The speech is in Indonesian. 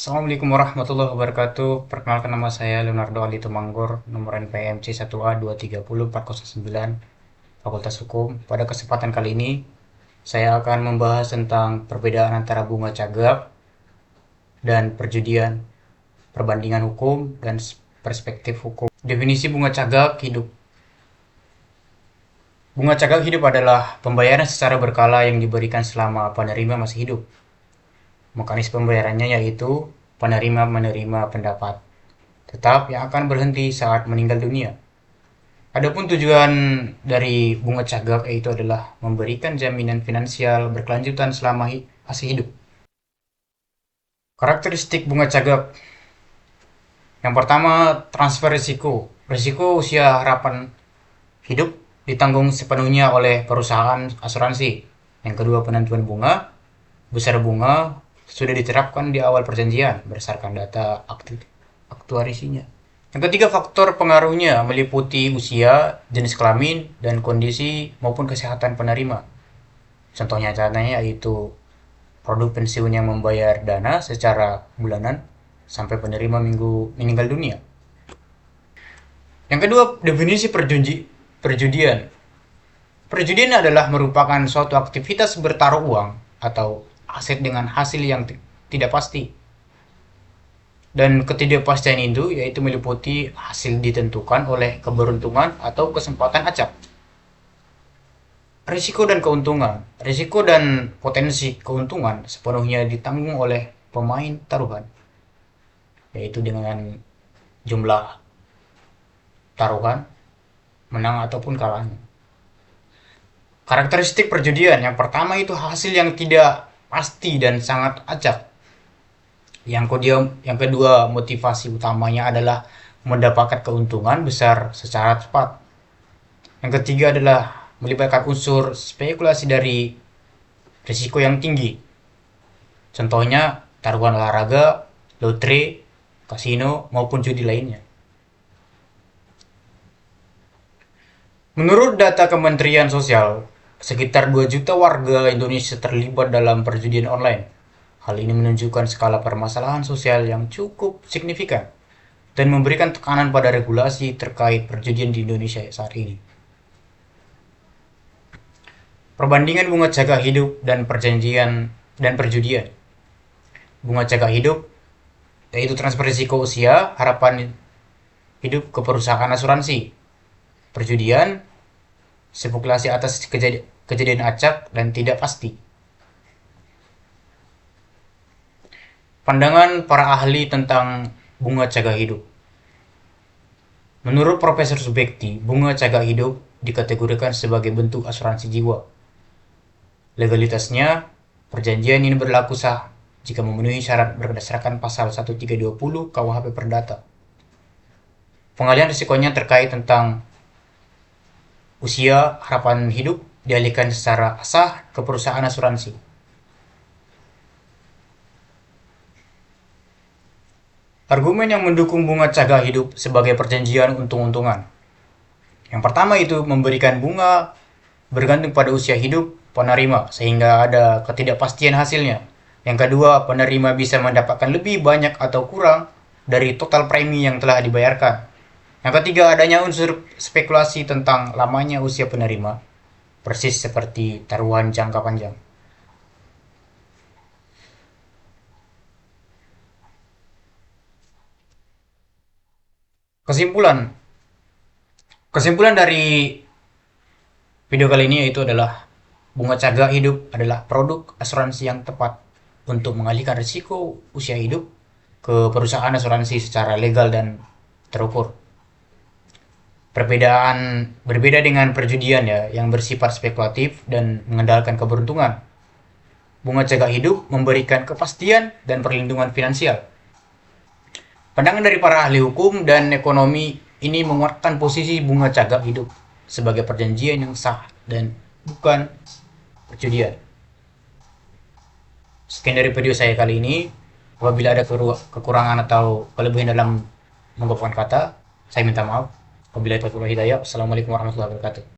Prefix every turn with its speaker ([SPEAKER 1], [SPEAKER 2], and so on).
[SPEAKER 1] Assalamualaikum warahmatullahi wabarakatuh. Perkenalkan, nama saya Leonardo Ali Tumanggor, nomor NPM C1A2304009, Fakultas Hukum. Pada kesempatan kali ini, saya akan membahas tentang perbedaan antara bunga cagak dan perjudian, perbandingan hukum, dan perspektif hukum. Definisi bunga cagak hidup. Bunga cagak hidup adalah pembayaran secara berkala yang diberikan selama penerima masih hidup. Mekanisme pembayarannya yaitu penerima menerima pendapat tetap yang akan berhenti saat meninggal dunia. Adapun tujuan dari bunga cagak yaitu adalah memberikan jaminan finansial berkelanjutan selama masih hidup. Karakteristik bunga cagak. Yang pertama, transfer risiko. Risiko usia harapan hidup ditanggung sepenuhnya oleh perusahaan asuransi. Yang kedua, penentuan bunga. Besar bunga sudah diterapkan di awal perjanjian berdasarkan data aktuarisinya. Yang ketiga, faktor pengaruhnya meliputi usia, jenis kelamin, dan kondisi maupun kesehatan penerima. Contohnya yaitu produk pensiun yang membayar dana secara bulanan sampai penerima meninggal dunia. Yang kedua, definisi perjudian. Perjudian adalah merupakan suatu aktivitas bertaruh uang atau aset dengan hasil yang tidak pasti. Dan ketidakpastian itu yaitu meliputi hasil ditentukan oleh keberuntungan atau kesempatan acak. Risiko dan keuntungan. Risiko dan potensi keuntungan sepenuhnya ditanggung oleh pemain taruhan, yaitu dengan jumlah taruhan, menang ataupun kalahnya. Karakteristik perjudian. Yang pertama itu hasil yang tidak pasti dan sangat acak. Yang kedua, motivasi utamanya adalah mendapatkan keuntungan besar secara cepat. Yang ketiga adalah melibatkan unsur spekulasi dari risiko yang tinggi. Contohnya taruhan olahraga, lotre, kasino, maupun judi lainnya. Menurut data Kementerian Sosial, sekitar 2 juta warga Indonesia terlibat dalam perjudian online. Hal ini menunjukkan skala permasalahan sosial yang cukup signifikan dan memberikan tekanan pada regulasi terkait perjudian di Indonesia saat ini. Perbandingan bunga cagak hidup dan perjudian. Bunga cagak hidup yaitu transfer risiko usia harapan hidup ke perusahaan asuransi. Perjudian spekulasi atas kejadian acak dan tidak pasti. Pandangan para ahli tentang bunga cagak hidup. Menurut Profesor Subekti, bunga cagak hidup dikategorikan sebagai bentuk asuransi jiwa. Legalitasnya, perjanjian ini berlaku sah jika memenuhi syarat berdasarkan pasal 1320 KUHP Perdata. Pengalihan risikonya terkait tentang usia harapan hidup dialihkan secara sah ke perusahaan asuransi. Argumen yang mendukung bunga cagak hidup sebagai perjanjian untung-untungan. Yang pertama itu memberikan bunga bergantung pada usia hidup penerima sehingga ada ketidakpastian hasilnya. Yang kedua, penerima bisa mendapatkan lebih banyak atau kurang dari total premi yang telah dibayarkan. Yang ketiga, adanya unsur spekulasi tentang lamanya usia penerima, persis seperti taruhan jangka panjang. Kesimpulan. Kesimpulan dari video kali ini yaitu adalah bunga cagak hidup adalah produk asuransi yang tepat untuk mengalihkan risiko usia hidup ke perusahaan asuransi secara legal dan terukur. Berbeda dengan perjudian ya yang bersifat spekulatif dan mengandalkan keberuntungan. Bunga cagak hidup memberikan kepastian dan perlindungan finansial. Pandangan dari para ahli hukum dan ekonomi ini menguatkan posisi bunga cagak hidup sebagai perjanjian yang sah dan bukan perjudian. Sekian dari video saya kali ini. Apabila ada kekurangan atau kelebihan dalam mengungkapkan kata, saya minta maaf. Wabillahi taufiq wal hidayah. Assalamualaikum warahmatullahi wabarakatuh.